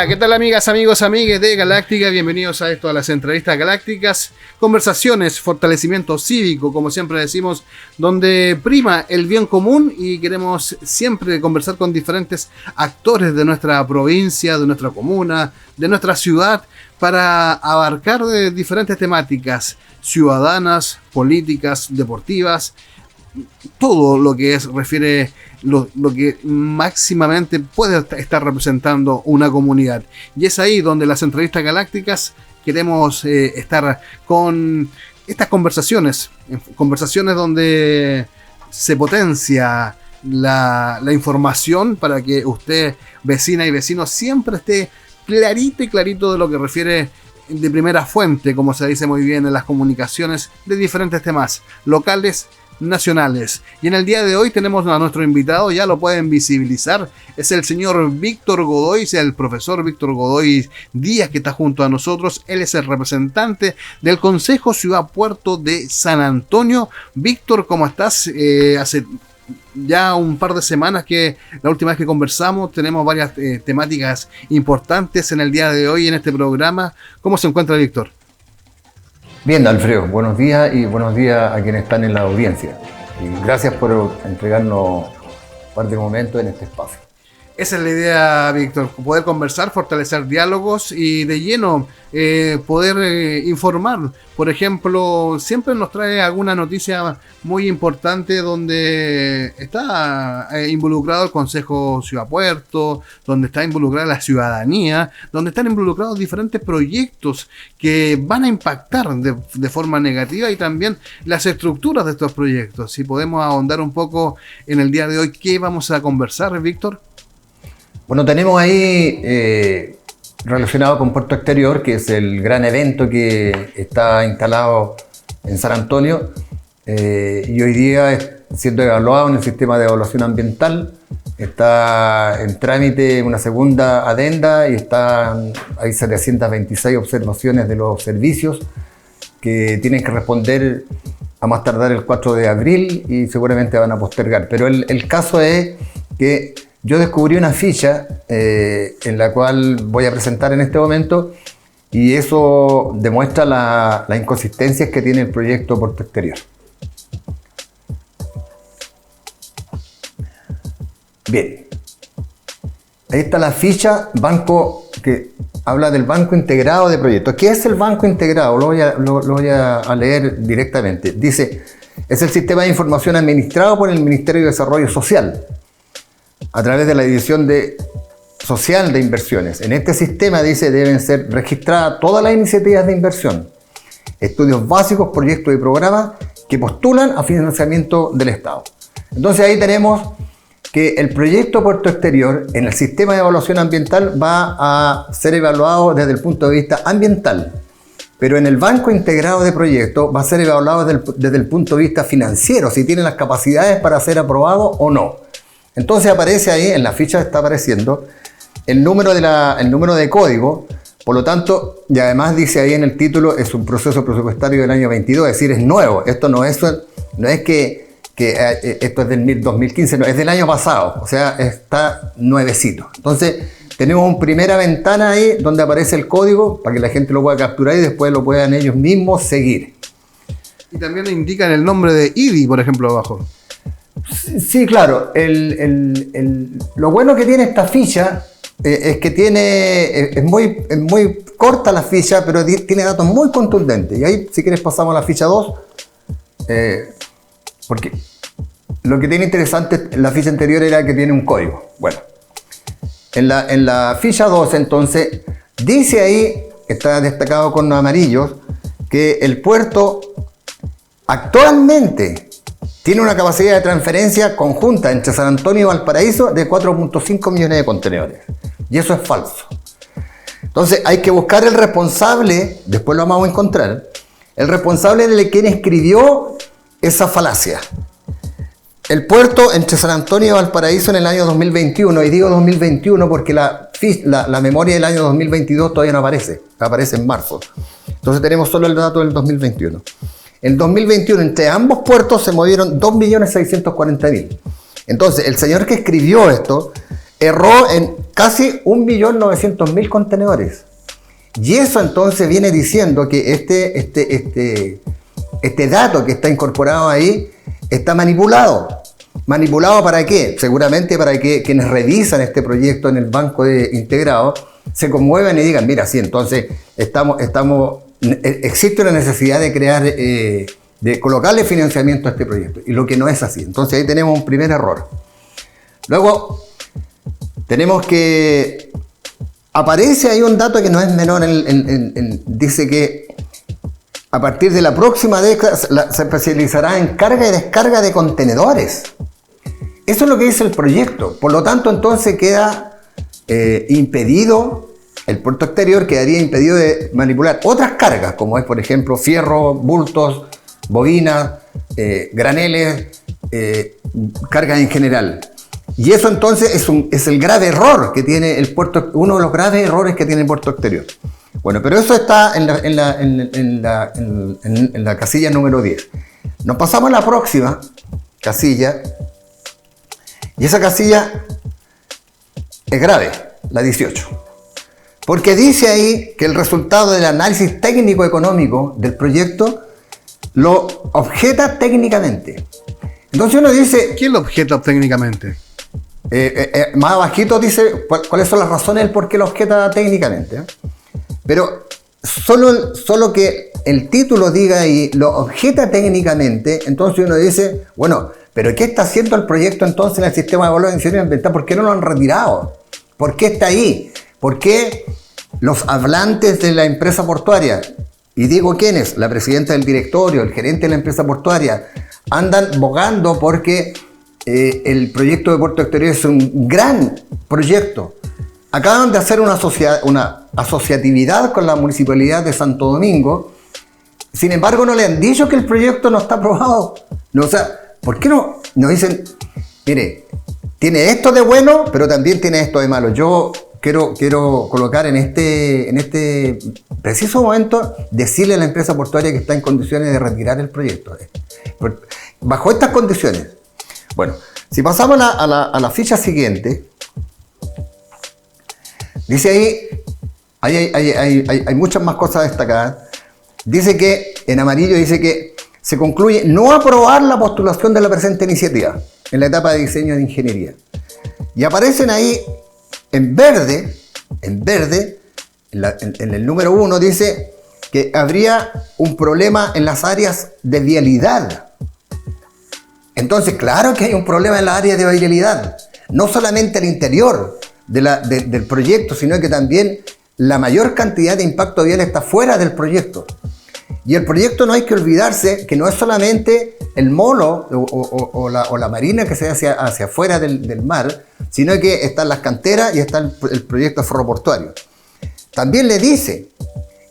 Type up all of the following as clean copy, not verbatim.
Hola, ¿qué tal amigas, amigos, amigues de Galáctica? Bienvenidos a esto, a las entrevistas galácticas. Conversaciones, fortalecimiento cívico, como siempre decimos, donde prima el bien común y queremos siempre conversar con diferentes actores de nuestra provincia, de nuestra comuna, de nuestra ciudad, para abarcar de diferentes temáticas ciudadanas, políticas, deportivas, todo lo que refiere lo que máximamente puede estar representando una comunidad. Y es ahí donde las entrevistas galácticas queremos estar con estas conversaciones donde se potencia la información para que usted, vecina y vecino, siempre esté clarito y clarito de lo que refiere de primera fuente, como se dice muy bien en las comunicaciones, de diferentes temas locales, nacionales. Y en el día de hoy tenemos a nuestro invitado, ya lo pueden visibilizar, es el señor Víctor Godoy, es el profesor Víctor Godoy Díaz, que está junto a nosotros. Él es el representante del Consejo Ciudad Puerto de San Antonio. Víctor, ¿cómo estás? Hace ya un par de semanas que la última vez que conversamos, tenemos varias temáticas importantes en el día de hoy en este programa. ¿Cómo se encuentra, Víctor? Bien, Alfredo, buenos días y buenos días a quienes están en la audiencia. Y gracias por entregarnos un par de momentos en este espacio. Esa es la idea, Víctor, poder conversar, fortalecer diálogos y de lleno poder informar. Por ejemplo, siempre nos trae alguna noticia muy importante donde está involucrado el Consejo Ciudad Puerto, donde está involucrada la ciudadanía, donde están involucrados diferentes proyectos que van a impactar de forma negativa y también las estructuras de estos proyectos. Si podemos ahondar un poco en el día de hoy, ¿qué vamos a conversar, Víctor? Bueno, tenemos ahí relacionado con Puerto Exterior, que es el gran evento que está instalado en San Antonio y hoy día siendo evaluado en el sistema de evaluación ambiental. Está en trámite una segunda adenda y hay 726 observaciones de los servicios que tienen que responder a más tardar el 4 de abril y seguramente van a postergar. Pero el caso es que yo descubrí una ficha en la cual voy a presentar en este momento y eso demuestra las inconsistencias que tiene el proyecto Puerto Exterior. Bien, ahí está la ficha banco que habla del Banco Integrado de Proyectos. ¿Qué es el Banco Integrado? Lo voy a leer directamente. Dice, es el sistema de información administrado por el Ministerio de Desarrollo Social a través de la División Social de Inversiones. En este sistema, dice, deben ser registradas todas las iniciativas de inversión, estudios básicos, proyectos y programas que postulan a financiamiento del Estado. Entonces ahí tenemos que el proyecto Puerto Exterior en el sistema de evaluación ambiental va a ser evaluado desde el punto de vista ambiental, pero en el Banco Integrado de Proyectos va a ser evaluado desde el punto de vista financiero, si tiene las capacidades para ser aprobado o no. Entonces aparece ahí, en la ficha está apareciendo el número de código, por lo tanto, y además dice ahí en el título, es un proceso presupuestario del año 22, es decir, es nuevo. Esto no es que esto es del 2015, no, es del año pasado, o sea, está nuevecito. Entonces, tenemos una primera ventana ahí donde aparece el código para que la gente lo pueda capturar y después lo puedan ellos mismos seguir. Y también indican el nombre de IDI, por ejemplo, abajo. Sí, claro. Lo bueno que tiene esta ficha es que es muy corta la ficha, pero tiene datos muy contundentes. Y ahí, si quieres, pasamos a la ficha 2. Porque lo que tiene interesante la ficha anterior era que tiene un código. Bueno, en la ficha 2, entonces, dice ahí, está destacado con amarillos, que el puerto actualmente tiene una capacidad de transferencia conjunta entre San Antonio y Valparaíso de 4.5 millones de contenedores. Y eso es falso. Entonces hay que buscar el responsable, después lo vamos a encontrar, el responsable de quien escribió esa falacia. El puerto entre San Antonio y Valparaíso en el año 2021, y digo 2021 porque la memoria del año 2022 todavía no aparece en marzo. Entonces tenemos solo el dato del 2021. En 2021, entre ambos puertos se movieron 2.640.000. Entonces, el señor que escribió esto erró en casi 1.900.000 contenedores. Y eso entonces viene diciendo que este dato que está incorporado ahí está manipulado. ¿Manipulado para qué? Seguramente para que quienes revisan este proyecto en el banco integrado se conmuevan y digan, mira, sí, entonces existe una necesidad de crear, de colocarle financiamiento a este proyecto, y lo que no es así. Entonces ahí tenemos un primer error. Luego tenemos que aparece ahí un dato que no es menor, dice que a partir de la próxima década se especializará en carga y descarga de contenedores. Eso es lo que dice el proyecto. Por lo tanto, entonces queda impedido, el puerto exterior quedaría impedido de manipular otras cargas, como es, por ejemplo, fierro, bultos, bobinas, graneles, cargas en general. Y eso entonces es el grave error que tiene el puerto, uno de los graves errores que tiene el puerto exterior. Bueno, pero eso está en la casilla número 10. Nos pasamos a la próxima casilla, y esa casilla es grave, la 18. Porque dice ahí que el resultado del análisis técnico-económico del proyecto lo objeta técnicamente. Entonces uno dice... ¿Quién lo objeta técnicamente? Más abajito dice cuáles son las razones del por qué lo objeta técnicamente. Pero solo que el título diga ahí, lo objeta técnicamente, entonces uno dice, bueno, pero ¿qué está haciendo el proyecto entonces en el sistema de evaluación ambiental? ¿Por qué no lo han retirado? ¿Por qué está ahí? ¿Por qué los hablantes de la empresa portuaria, y digo quiénes, la presidenta del directorio, el gerente de la empresa portuaria, andan bogando porque el proyecto de Puerto Exterior es un gran proyecto? Acaban de hacer una asociatividad con la Municipalidad de Santo Domingo. Sin embargo, no le han dicho que el proyecto no está aprobado. No, o sea, ¿por qué no nos dicen, mire, tiene esto de bueno, pero también tiene esto de malo? Yo quiero colocar en este preciso momento, decirle a la empresa portuaria que está en condiciones de retirar el proyecto. Bajo estas condiciones. Bueno, si pasamos a la ficha siguiente, dice ahí, hay muchas más cosas destacadas. Dice que, en amarillo, dice que se concluye no aprobar la postulación de la presente iniciativa en la etapa de diseño de ingeniería. Y aparecen ahí en verde, en el número 1, dice que habría un problema en las áreas de vialidad. Entonces, claro que hay un problema en las áreas de vialidad. No solamente al interior del proyecto, sino que también la mayor cantidad de impacto vial está fuera del proyecto. Y el proyecto, no hay que olvidarse que no es solamente el molo o la marina que se hace hacia afuera del mar, sino que están las canteras y está el proyecto ferroportuario. También le dice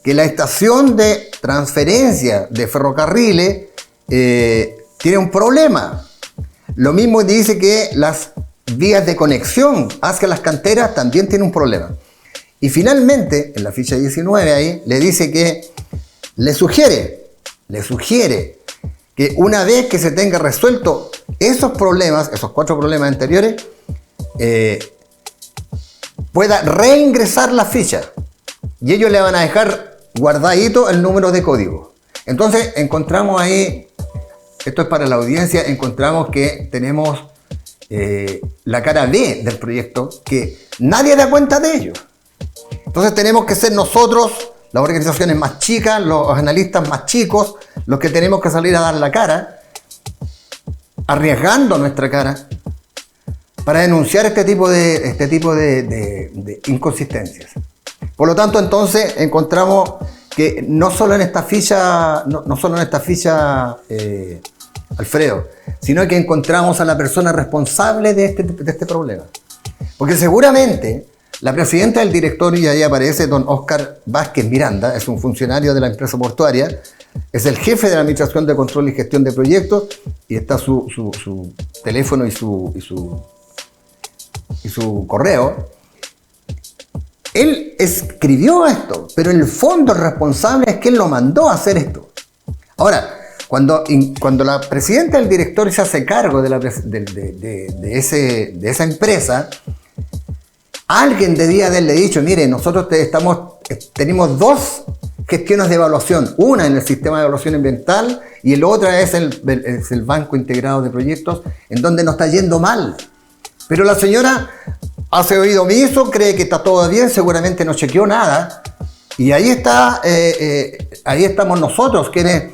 que la estación de transferencia de ferrocarriles tiene un problema. Lo mismo dice que las vías de conexión hacia las canteras también tienen un problema. Y finalmente, en la ficha 19 ahí, le dice que le sugiere que una vez que se tenga resuelto esos problemas, esos 4 problemas anteriores, pueda reingresar la ficha. Y ellos le van a dejar guardadito el número de código. Entonces encontramos ahí, esto es para la audiencia, encontramos que tenemos la cara B del proyecto, que nadie da cuenta de ello. Entonces tenemos que ser nosotros, las organizaciones más chicas, los analistas más chicos, los que tenemos que salir a dar la cara, arriesgando nuestra cara, para denunciar este tipo de inconsistencias. Por lo tanto, entonces, encontramos que no solo en esta ficha, Alfredo, sino que encontramos a la persona responsable de este problema. Porque seguramente la presidenta del directorio, y ahí aparece don Óscar Vázquez Miranda, es un funcionario de la empresa portuaria, es el jefe de la Administración de Control y Gestión de Proyectos, y está su teléfono y su correo. Él escribió esto, pero en el fondo el responsable es que él lo mandó a hacer esto. Ahora, cuando la presidenta del directorio se hace cargo de esa empresa, Alguien debía haberle dicho, mire, nosotros tenemos dos gestiones de evaluación, una en el sistema de evaluación ambiental y la otra es el Banco Integrado de Proyectos, en donde nos está yendo mal. Pero la señora hace oído omiso, cree que está todo bien, seguramente no chequeó nada. Y ahí estamos nosotros, quienes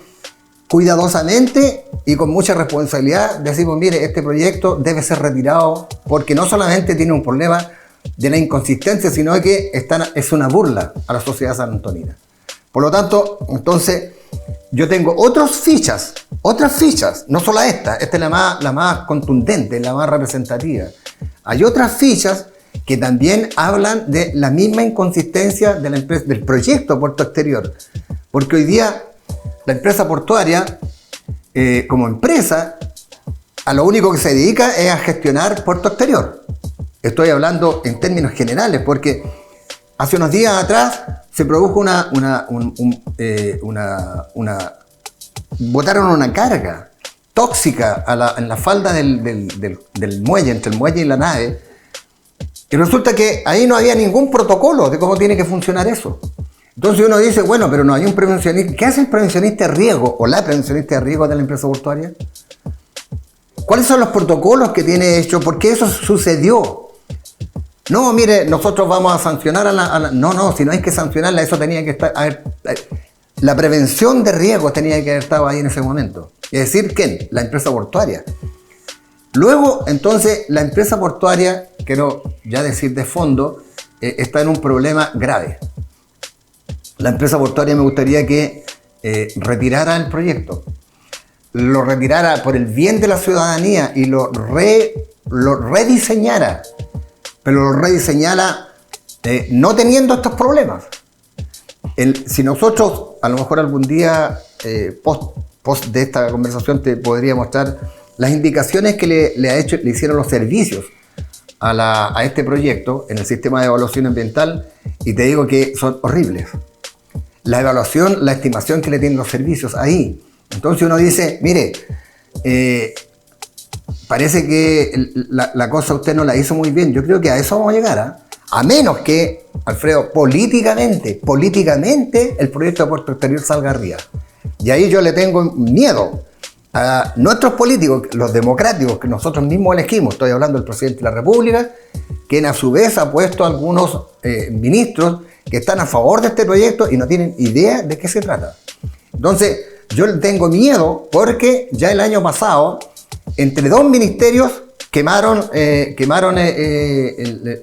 cuidadosamente y con mucha responsabilidad decimos, mire, este proyecto debe ser retirado porque no solamente tiene un problema de la inconsistencia, sino que es una burla a la sociedad sanantonina. Por lo tanto, entonces, yo tengo otras fichas, no solo esta es la más contundente, la más representativa. Hay otras fichas que también hablan de la misma inconsistencia de la empresa, del proyecto Puerto Exterior. Porque hoy día la empresa portuaria, como empresa, a lo único que se dedica es a gestionar Puerto Exterior. Estoy hablando en términos generales, porque hace unos días atrás se produjo botaron una carga tóxica en la falda del muelle, entre el muelle y la nave, y resulta que ahí no había ningún protocolo de cómo tiene que funcionar eso. Entonces uno dice, bueno, pero no hay un prevencionista. ¿Qué hace el prevencionista de riesgo o la prevencionista de riesgo de la empresa portuaria? ¿Cuáles son los protocolos que tiene hecho? ¿Por qué eso sucedió? No, mire, nosotros vamos a sancionar No, si no hay que sancionarla, eso tenía que estar... la prevención de riesgos tenía que haber estado ahí en ese momento. Es decir, ¿quién? La empresa portuaria. Luego, entonces, la empresa portuaria, quiero ya decir de fondo, está en un problema grave. La empresa portuaria me gustaría que retirara el proyecto, lo retirara por el bien de la ciudadanía y lo rediseñara, pero lo rediseñara no teniendo estos problemas. Si nosotros, a lo mejor algún día, post de esta conversación, te podría mostrar las indicaciones que le hicieron los servicios a este proyecto en el sistema de evaluación ambiental, y te digo que son horribles. La evaluación, la estimación que le tienen los servicios ahí. Entonces uno dice, mire, parece que la cosa usted no la hizo muy bien. Yo creo que a eso vamos a llegar, a menos que, Alfredo, políticamente el proyecto de Puerto Exterior salga arriba. Y ahí yo le tengo miedo a nuestros políticos, los democráticos que nosotros mismos elegimos. Estoy hablando del presidente de la República, quien a su vez ha puesto a algunos ministros que están a favor de este proyecto y no tienen idea de qué se trata. Entonces, yo le tengo miedo porque ya el año pasado, entre dos ministerios, quemaron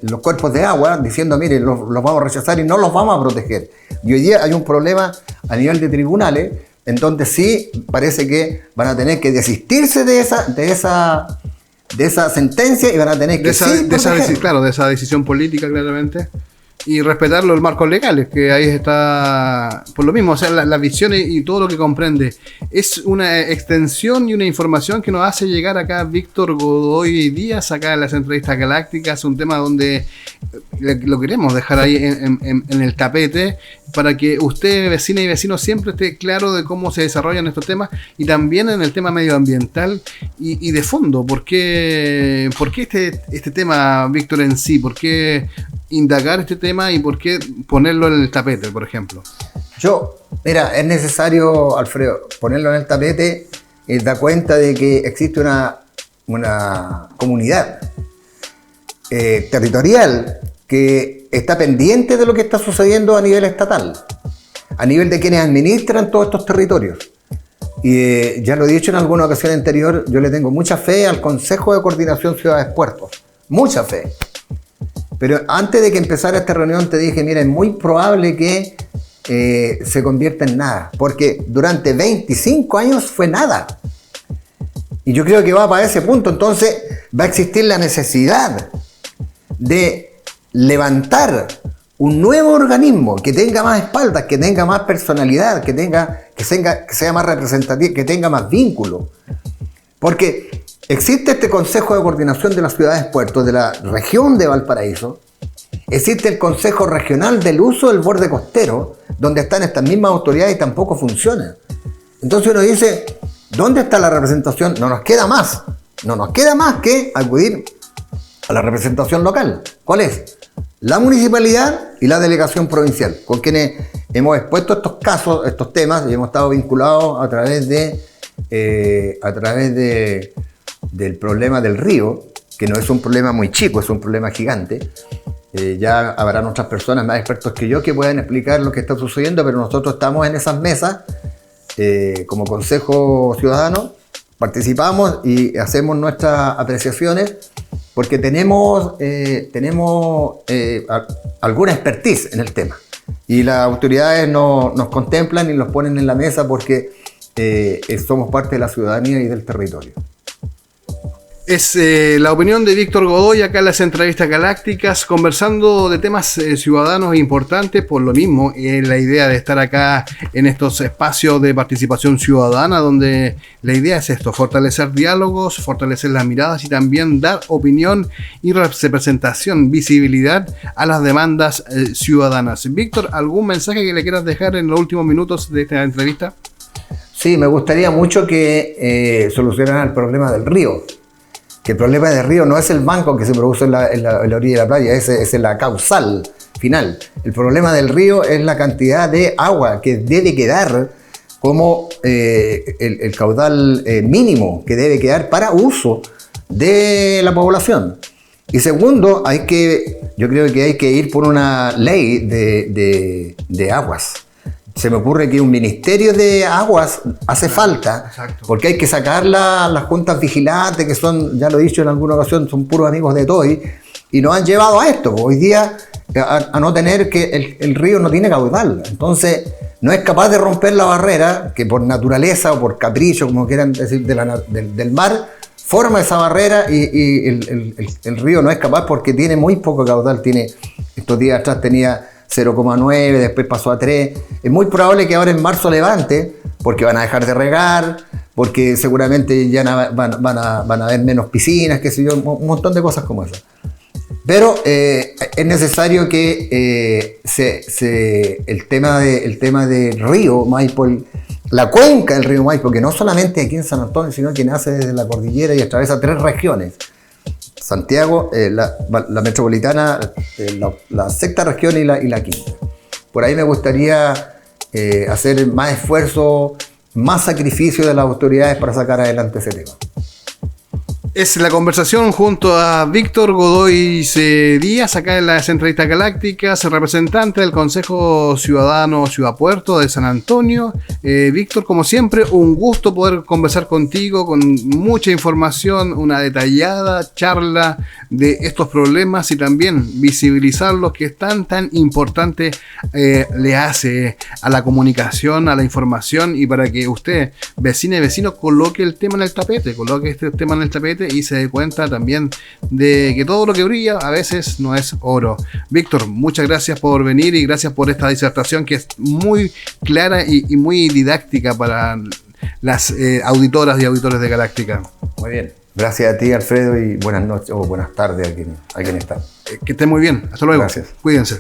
los cuerpos de agua, diciendo, mire, los vamos a rechazar y no los vamos a proteger. Y hoy día hay un problema a nivel de tribunales, en donde sí parece que van a tener que desistirse de esa sentencia y van a tener que de esa decisión política, claramente, y respetar los marcos legales, que ahí está por lo mismo. O sea, la visión y todo lo que comprende es una extensión y una información que nos hace llegar acá Víctor Godoy Díaz, acá en las entrevistas galácticas, un tema donde lo queremos dejar ahí en el tapete, para que usted, vecina y vecino, siempre esté claro de cómo se desarrollan estos temas, y también en el tema medioambiental y de fondo. ¿Por qué este tema, Víctor, en sí? ¿Por qué indagar este tema y por qué ponerlo en el tapete, por ejemplo? Mira, es necesario, Alfredo, ponerlo en el tapete y dar cuenta de que existe una comunidad territorial que está pendiente de lo que está sucediendo a nivel estatal, a nivel de quienes administran todos estos territorios. Y ya lo he dicho en alguna ocasión anterior, yo le tengo mucha fe al Consejo de Coordinación Ciudades-Puertos, mucha fe. Pero antes de que empezara esta reunión te dije, mira, es muy probable que se convierta en nada, porque durante 25 años fue nada. Y yo creo que va para ese punto. Entonces va a existir la necesidad de levantar un nuevo organismo que tenga más espaldas, que tenga más personalidad, que sea más representativo, que tenga más vínculo. Porque existe este Consejo de Coordinación de las Ciudades Puertos de la región de Valparaíso, existe el Consejo Regional del Uso del Borde Costero, donde están estas mismas autoridades y tampoco funciona. Entonces uno dice, ¿dónde está la representación? No nos queda más que acudir a la representación local. ¿Cuál es? la municipalidad y la delegación provincial, con quienes hemos expuesto estos casos, estos temas, y hemos estado vinculados a través del problema del río, que no es un problema muy chico, es un problema gigante. Ya habrán otras personas más expertos que yo que puedan explicar lo que está sucediendo, pero nosotros estamos en esas mesas como Consejo Ciudadano, participamos y hacemos nuestras apreciaciones porque tenemos alguna expertise en el tema y las autoridades nos contemplan y nos ponen en la mesa porque somos parte de la ciudadanía y del territorio. Es la opinión de Víctor Godoy acá en las entrevistas galácticas, conversando de temas ciudadanos importantes. Por lo mismo, la idea de estar acá en estos espacios de participación ciudadana, donde la idea es esto: fortalecer diálogos, fortalecer las miradas y también dar opinión y representación, visibilidad a las demandas ciudadanas. Víctor, ¿algún mensaje que le quieras dejar en los últimos minutos de esta entrevista? Sí, me gustaría mucho que solucionaran el problema del río. Que el problema del río no es el banco que se produce en la orilla de la playa, es la causal final. El problema del río es la cantidad de agua que debe quedar como el caudal mínimo que debe quedar para uso de la población. Y segundo, yo creo que hay que ir por una ley de aguas. Se me ocurre que un ministerio de aguas hace falta. Exacto. Porque hay que sacar las juntas vigilantes, que son, ya lo he dicho en alguna ocasión, son puros amigos de Toy, y nos han llevado a esto. Hoy día, a no tener que el río no tiene caudal. Entonces, no es capaz de romper la barrera, que por naturaleza o por capricho, como quieran decir, del mar, forma esa barrera y el río no es capaz porque tiene muy poco caudal. Estos días atrás tenía 0,9, después pasó a 3. Es muy probable que ahora en marzo levante, porque van a dejar de regar, porque seguramente ya van a haber menos piscinas, qué sé yo, un montón de cosas como esas. Pero es necesario que el tema del río Maipo, la cuenca del río Maipo, que no solamente aquí en San Antonio, sino que nace desde la cordillera y atraviesa 3 regiones. Santiago, la metropolitana, la sexta región y la quinta. Por ahí me gustaría hacer más esfuerzo, más sacrificio de las autoridades para sacar adelante ese tema. Es la conversación junto a Víctor Godoy Díaz, acá en las entrevistas galácticas, representante del Consejo Ciudadano Ciudad Puerto de San Antonio. Víctor, como siempre, un gusto poder conversar contigo con mucha información, una detallada charla de estos problemas y también visibilizarlos, que es tan importante le hace a la comunicación, a la información, y para que usted, vecina y vecino, coloque el tema en el tapete, coloque este tema en el tapete y se dé cuenta también de que todo lo que brilla a veces no es oro. Víctor, muchas gracias por venir y gracias por esta disertación que es muy clara y muy didáctica para las auditoras y auditores de Galáctica. Muy bien. Gracias a ti, Alfredo, y buenas noches o buenas tardes a quien está. Que esté muy bien. Hasta luego. Gracias. Cuídense.